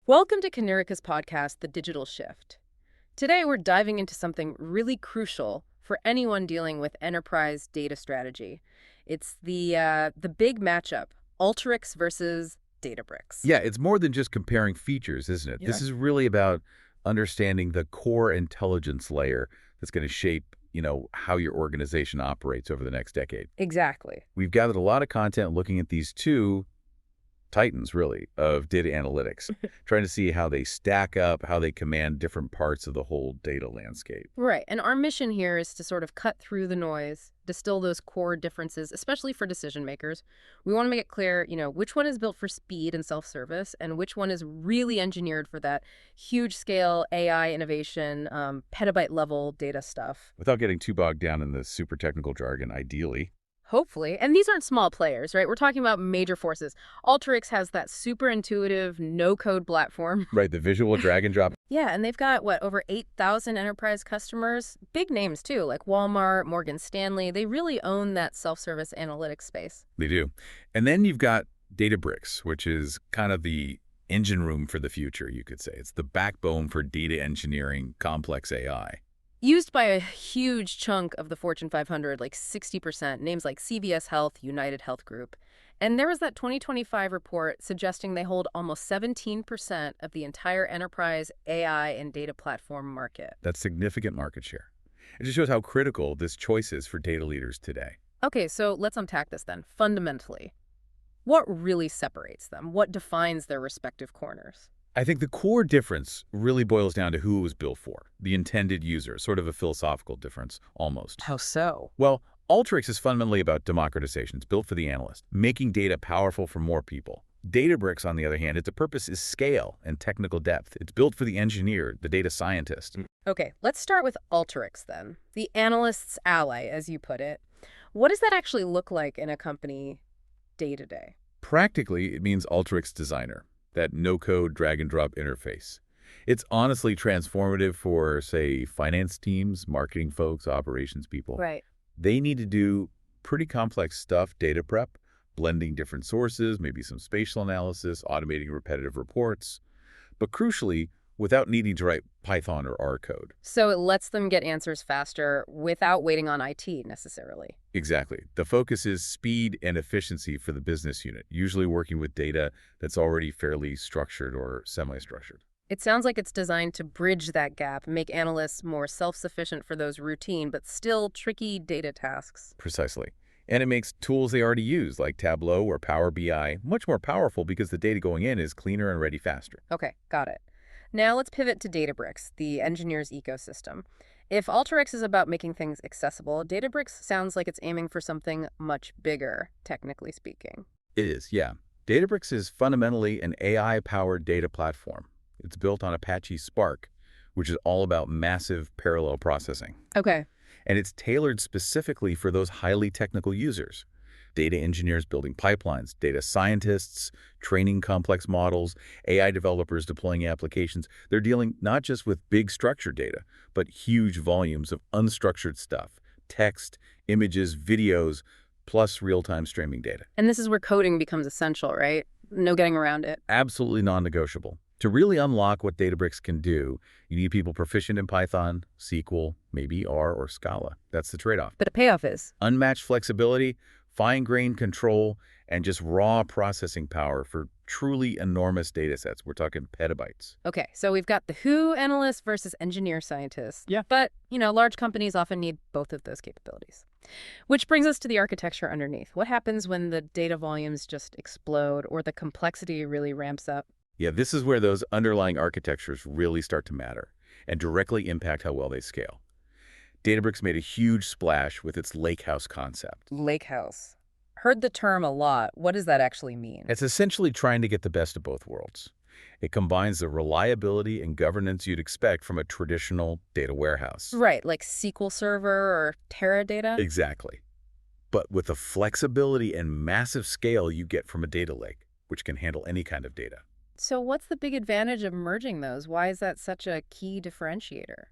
Welcome to Kanerika's podcast, The Digital Shift. Today, we're diving into something really crucial for anyone dealing with enterprise data strategy. It's the big matchup, Alteryx versus Databricks. Yeah, it's more than just comparing features, isn't it? Yeah. This is really about understanding the core intelligence layer that's going to shape, how your organization operates over the next decade. Exactly. We've gathered a lot of content looking at these two titans, really, of data analytics, trying to see how they stack up, how they command different parts of the whole data landscape. Right. And our mission here is to sort of cut through the noise, distill those core differences, especially for decision makers. We want to make it clear, which one is built for speed and self-service and which one is really engineered for that huge scale AI innovation, petabyte level data stuff. Without getting too bogged down in the super technical jargon, ideally. Hopefully. And these aren't small players, right? We're talking about major forces. Alteryx has that super intuitive, no-code platform. Right, the visual drag and drop. Yeah, and they've got, over 8,000 enterprise customers? Big names, too, like Walmart, Morgan Stanley. They really own that self-service analytics space. They do. And then you've got Databricks, which is kind of the engine room for the future, you could say. It's the backbone for data engineering, complex AI. Used by a huge chunk of the Fortune 500, like 60%, names like CVS Health, United Health Group. And there was that 2025 report suggesting they hold almost 17% of the entire enterprise AI and data platform market. That's significant market share. It just shows how critical this choice is for data leaders today. Okay, so let's unpack this then. Fundamentally, what really separates them? What defines their respective corners? I think the core difference really boils down to who it was built for, the intended user, sort of a philosophical difference, almost. How so? Well, Alteryx is fundamentally about democratization. It's built for the analyst, making data powerful for more people. Databricks, on the other hand, its purpose is scale and technical depth. It's built for the engineer, the data scientist. Okay, let's start with Alteryx then, the analyst's ally, as you put it. What does that actually look like in a company day to day? Practically, it means Alteryx Designer, that no-code drag-and-drop interface. It's honestly transformative for, say, finance teams, marketing folks, operations people. Right. They need to do pretty complex stuff, data prep, blending different sources, maybe some spatial analysis, automating repetitive reports, but crucially, without needing to write Python or R code. So it lets them get answers faster without waiting on IT necessarily. Exactly. The focus is speed and efficiency for the business unit, usually working with data that's already fairly structured or semi-structured. It sounds like it's designed to bridge that gap, make analysts more self-sufficient for those routine but still tricky data tasks. Precisely. And it makes tools they already use, like Tableau or Power BI, much more powerful because the data going in is cleaner and ready faster. Okay, got it. Now let's pivot to Databricks, the engineer's ecosystem. If Alteryx is about making things accessible, Databricks sounds like it's aiming for something much bigger, technically speaking. It is, yeah. Databricks is fundamentally an AI-powered data platform. It's built on Apache Spark, which is all about massive parallel processing. Okay. And it's tailored specifically for those highly technical users. Data engineers building pipelines, data scientists training complex models, AI developers deploying applications. They're dealing not just with big structured data, but huge volumes of unstructured stuff, text, images, videos, plus real-time streaming data. And this is where coding becomes essential, right? No getting around it. Absolutely non-negotiable. To really unlock what Databricks can do, you need people proficient in Python, SQL, maybe R or Scala. That's the trade-off. But the payoff is? Unmatched flexibility, fine-grained control, and just raw processing power for truly enormous data sets. We're talking petabytes. Okay, so we've got the who analyst versus engineer scientist. Yeah. But, large companies often need both of those capabilities. Which brings us to the architecture underneath. What happens when the data volumes just explode or the complexity really ramps up? Yeah, this is where those underlying architectures really start to matter and directly impact how well they scale. Databricks made a huge splash with its Lakehouse concept. Lakehouse. Heard the term a lot. What does that actually mean? It's essentially trying to get the best of both worlds. It combines the reliability and governance you'd expect from a traditional data warehouse. Right, like SQL Server or Teradata? Exactly. But with the flexibility and massive scale you get from a data lake, which can handle any kind of data. So what's the big advantage of merging those? Why is that such a key differentiator?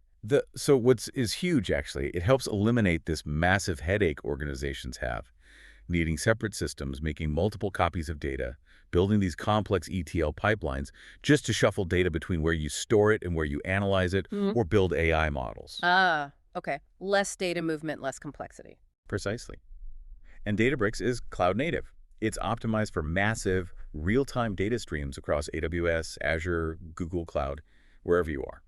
So what's huge, actually, it helps eliminate this massive headache organizations have, needing separate systems, making multiple copies of data, building these complex ETL pipelines just to shuffle data between where you store it and where you analyze it, Mhm. or build AI models. Ah, okay. Less data movement, less complexity. Precisely. And Databricks is cloud native. It's optimized for massive, real-time data streams across AWS, Azure, Google Cloud, wherever you are.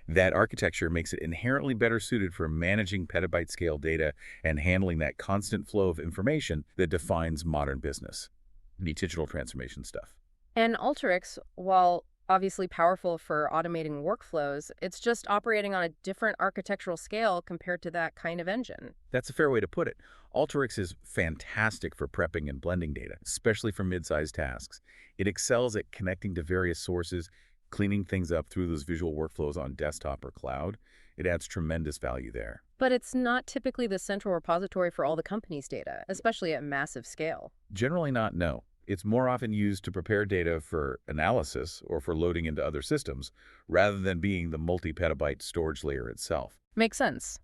That architecture makes it inherently better suited for managing petabyte-scale data and handling that constant flow of information that defines modern business, the digital transformation stuff. And Alteryx, while obviously powerful for automating workflows, it's just operating on a different architectural scale compared to that kind of engine. That's a fair way to put it. Alteryx is fantastic for prepping and blending data, especially for mid-sized tasks. It excels at connecting to various sources, cleaning things up through those visual workflows on desktop or cloud. It adds tremendous value there. But it's not typically the central repository for all the company's data, especially at massive scale. Generally not, no. It's more often used to prepare data for analysis or for loading into other systems, rather than being the multi-petabyte storage layer itself. Makes sense.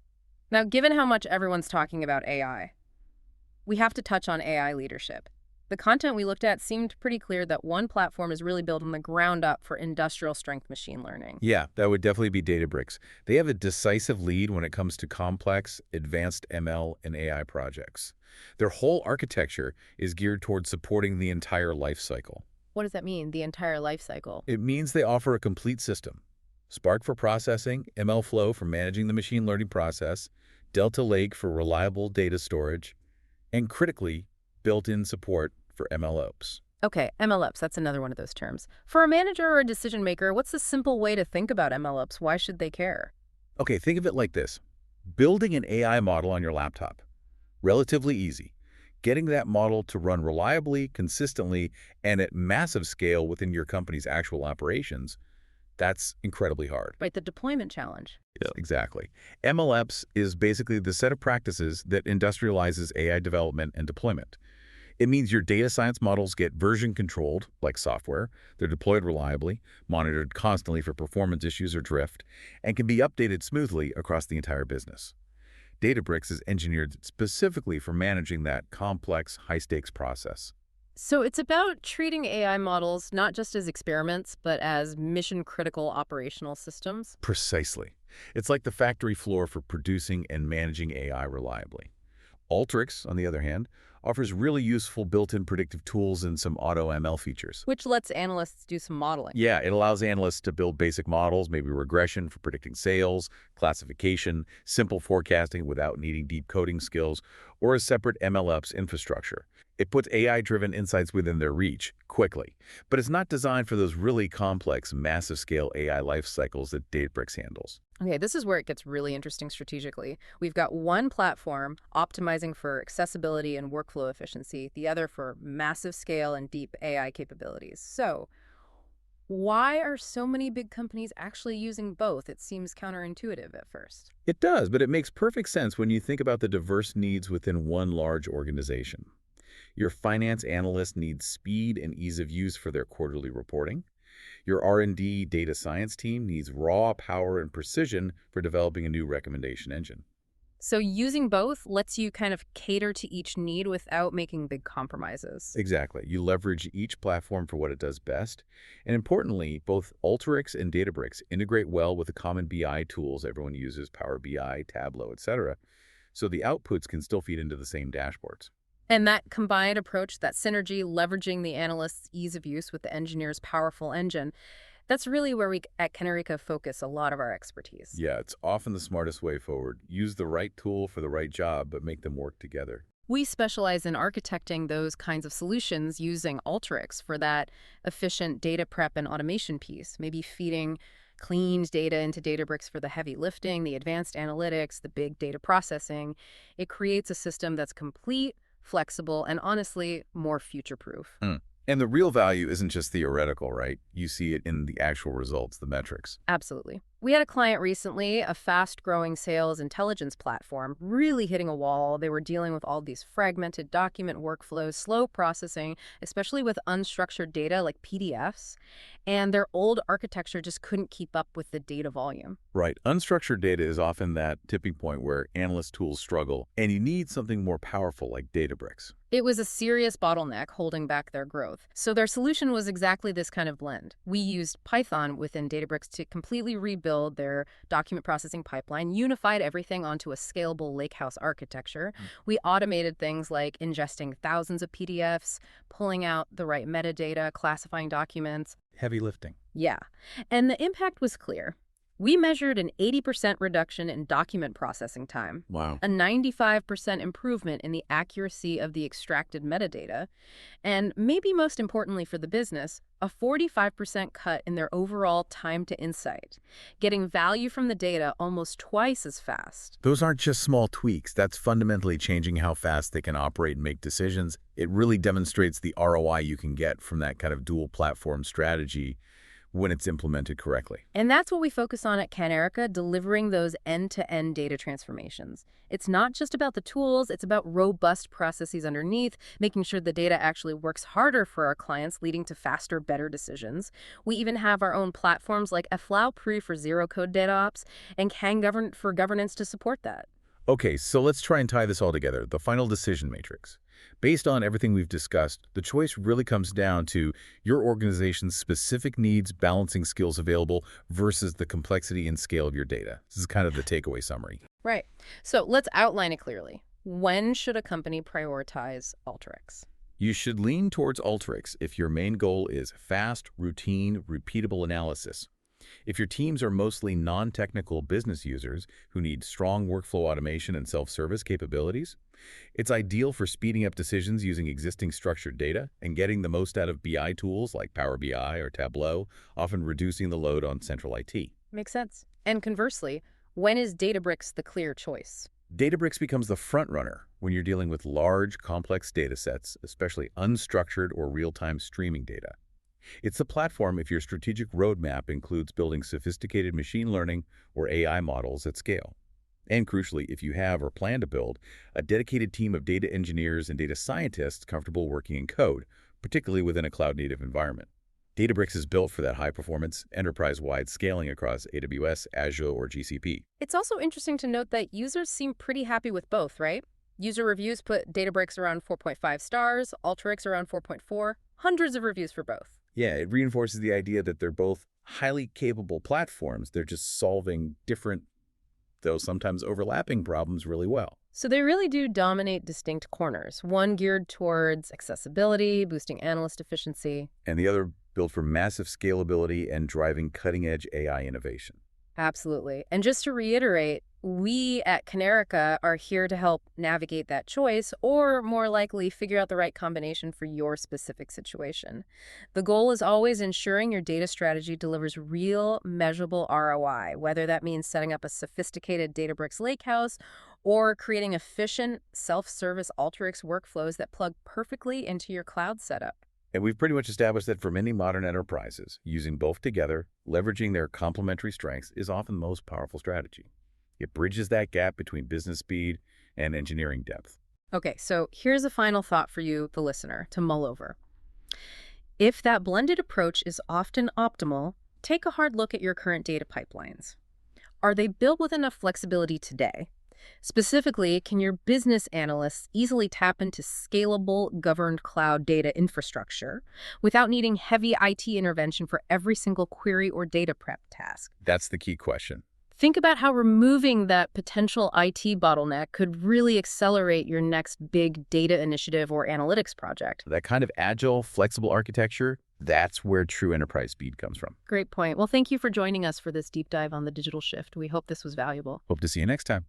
Now, given how much everyone's talking about AI, we have to touch on AI leadership. The content we looked at seemed pretty clear that one platform is really built from the ground up for industrial strength machine learning. Yeah, that would definitely be Databricks. They have a decisive lead when it comes to complex, advanced ML and AI projects. Their whole architecture is geared towards supporting the entire life cycle. What does that mean, the entire life cycle? It means they offer a complete system. Spark for processing, MLflow for managing the machine learning process, Delta Lake for reliable data storage, and critically, built-in support for MLOps. Okay, MLOps, that's another one of those terms. For a manager or a decision maker, what's the simple way to think about MLOps? Why should they care? Okay, think of it like this. Building an AI model on your laptop. Relatively easy. Getting that model to run reliably, consistently, and at massive scale within your company's actual operations, that's incredibly hard. Right, the deployment challenge. Yeah. Exactly. MLOps is basically the set of practices that industrializes AI development and deployment. It means your data science models get version controlled, like software. They're deployed reliably, monitored constantly for performance issues or drift, and can be updated smoothly across the entire business. Databricks is engineered specifically for managing that complex, high-stakes process. So it's about treating AI models not just as experiments, but as mission-critical operational systems. Precisely. It's like the factory floor for producing and managing AI reliably. Alteryx, on the other hand, offers really useful built-in predictive tools and some auto-ML features. Which lets analysts do some modeling. Yeah, it allows analysts to build basic models, maybe regression for predicting sales, classification, simple forecasting without needing deep coding skills, or a separate MLOps infrastructure. It puts AI-driven insights within their reach, quickly. But it's not designed for those really complex, massive-scale AI life cycles that Databricks handles. Okay, this is where it gets really interesting strategically. We've got one platform optimizing for accessibility and workflow efficiency, the other for massive scale and deep AI capabilities. So, why are so many big companies actually using both? It seems counterintuitive at first. It does, but it makes perfect sense when you think about the diverse needs within one large organization. Your finance analyst needs speed and ease of use for their quarterly reporting. Your R&D data science team needs raw power and precision for developing a new recommendation engine. So using both lets you kind of cater to each need without making big compromises. Exactly. You leverage each platform for what it does best. And importantly, both Alteryx and Databricks integrate well with the common BI tools everyone uses, Power BI, Tableau, etc. So the outputs can still feed into the same dashboards. And that combined approach, that synergy, leveraging the analyst's ease of use with the engineer's powerful engine, that's really where we at Kanerika focus a lot of our expertise. Yeah, it's often the smartest way forward. Use the right tool for the right job, but make them work together. We specialize in architecting those kinds of solutions using Alteryx for that efficient data prep and automation piece, maybe feeding cleaned data into Databricks for the heavy lifting, the advanced analytics, the big data processing. It creates a system that's complete, flexible, and honestly, more future-proof. And the real value isn't just theoretical, right? You see it in the actual results, the metrics. Absolutely. We had a client recently, a fast-growing sales intelligence platform, really hitting a wall. They were dealing with all these fragmented document workflows, slow processing, especially with unstructured data like PDFs, and their old architecture just couldn't keep up with the data volume. Right. Unstructured data is often that tipping point where analyst tools struggle, and you need something more powerful like Databricks. It was a serious bottleneck holding back their growth. So their solution was exactly this kind of blend. We used Python within Databricks to completely rebuild their document processing pipeline, unified everything onto a scalable Lakehouse architecture. We automated things like ingesting thousands of PDFs, pulling out the right metadata, classifying documents. Heavy lifting. Yeah. And the impact was clear. We measured an 80% reduction in document processing time, Wow. a 95% improvement in the accuracy of the extracted metadata, and maybe most importantly for the business, a 45% cut in their overall time to insight, getting value from the data almost twice as fast. Those aren't just small tweaks. That's fundamentally changing how fast they can operate and make decisions. It really demonstrates the ROI you can get from that kind of dual platform strategy when it's implemented correctly. And that's what we focus on at Kanerika, delivering those end-to-end data transformations. It's not just about the tools, it's about robust processes underneath, making sure the data actually works harder for our clients, leading to faster, better decisions. We even have our own platforms like FLAO-Pre for zero-code data ops and Kangovern for governance to support that. Okay, so let's try and tie this all together, the final decision matrix. Based on everything we've discussed, the choice really comes down to your organization's specific needs, balancing skills available versus the complexity and scale of your data. This is kind of the takeaway summary. Right. So let's outline it clearly. When should a company prioritize Alteryx? You should lean towards Alteryx if your main goal is fast, routine, repeatable analysis. If your teams are mostly non-technical business users who need strong workflow automation and self-service capabilities, it's ideal for speeding up decisions using existing structured data and getting the most out of BI tools like Power BI or Tableau, often reducing the load on central IT. Makes sense. And conversely, when is Databricks the clear choice? Databricks becomes the front runner when you're dealing with large, complex data sets, especially unstructured or real-time streaming data. It's the platform if your strategic roadmap includes building sophisticated machine learning or AI models at scale. And crucially, if you have or plan to build a dedicated team of data engineers and data scientists comfortable working in code, particularly within a cloud-native environment. Databricks is built for that high-performance, enterprise-wide scaling across AWS, Azure, or GCP. It's also interesting to note that users seem pretty happy with both, right? User reviews put Databricks around 4.5 stars, Alteryx around 4.4, hundreds of reviews for both. Yeah, it reinforces the idea that they're both highly capable platforms. They're just solving different, though sometimes overlapping problems really well. So they really do dominate distinct corners, one geared towards accessibility, boosting analyst efficiency. And the other built for massive scalability and driving cutting-edge AI innovation. Absolutely. And just to reiterate, we at Kanerika are here to help navigate that choice, or more likely, figure out the right combination for your specific situation. The goal is always ensuring your data strategy delivers real, measurable ROI, whether that means setting up a sophisticated Databricks Lakehouse or creating efficient, self-service Alteryx workflows that plug perfectly into your cloud setup. And we've pretty much established that for many modern enterprises, using both together, leveraging their complementary strengths is often the most powerful strategy. It bridges that gap between business speed and engineering depth. Okay, so here's a final thought for you, the listener, to mull over. If that blended approach is often optimal, take a hard look at your current data pipelines. Are they built with enough flexibility today? Specifically, can your business analysts easily tap into scalable, governed cloud data infrastructure without needing heavy IT intervention for every single query or data prep task? That's the key question. Think about how removing that potential IT bottleneck could really accelerate your next big data initiative or analytics project. That kind of agile, flexible architecture, that's where true enterprise speed comes from. Great point. Well, thank you for joining us for this deep dive on the digital shift. We hope this was valuable. Hope to see you next time.